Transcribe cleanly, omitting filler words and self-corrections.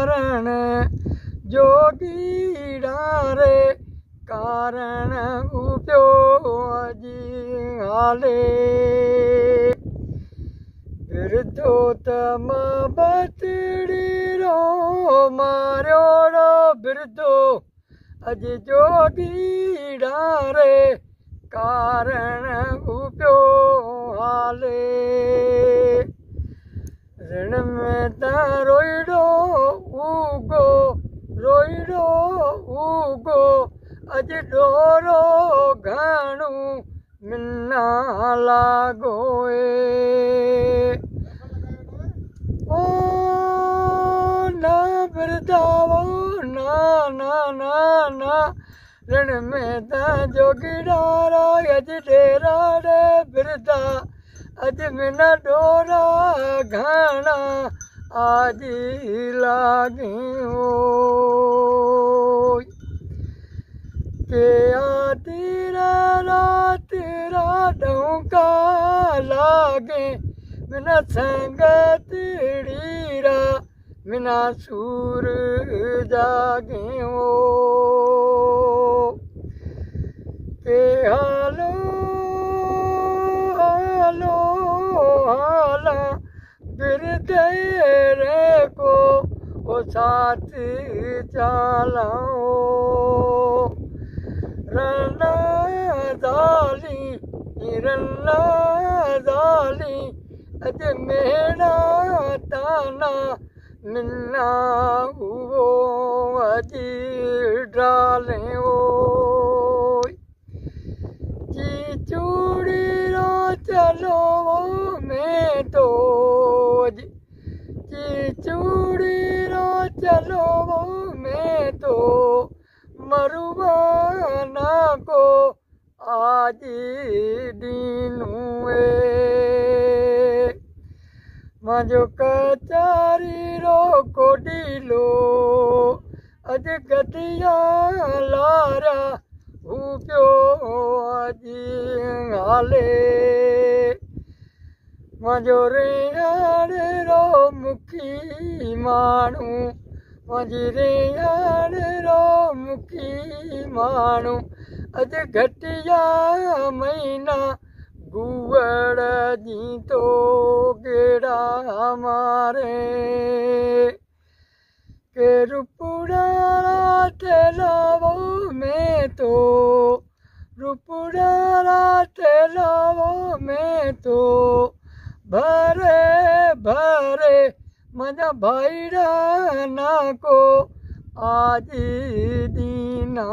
कारण जोगीड़ा रे कारण उपियो अजी हाले बिरदो तमा बतड़ी रो मारो रो बिरदो अज जोगीड़ा रे कारण उपियो हाले ऋण में त रोईड़ो उगो अज डोरो घणो मिना लागोए ओ ना बिरदावो ना ना ना ना ऋण में त जोगीड़ा रा अज डेरा रे बिरदा अज मिना डोरा घणा आजी लागियो के आती रात राडों लागे मिना संगत ड़ीरा मिना सूर जागियो के हालो हालो हाला बिरदे रे को ओ साथ चालाओ रना दाली अज मेरा ताना मिन्ना हुओ अजी डाले जी चूड़ी रो चलो में तो जी चूड़ी रो चलो में तो मरुबाना को आज दीनुए मजो कचारी रो कोडीलो अज गदिया लारा उपियो अजी हाले मजो रेहाड़ रो मुखी मानू मजी रेहाड़ रो मुखी मानू अज घटिया महीना गुवड़ जी तो गेड़ा हमारे के रुपुड़ा तेलावो में तो रुपुड़ा तेलावो में तो भरे भरे मजा भाईड़ा ना को आज दीना।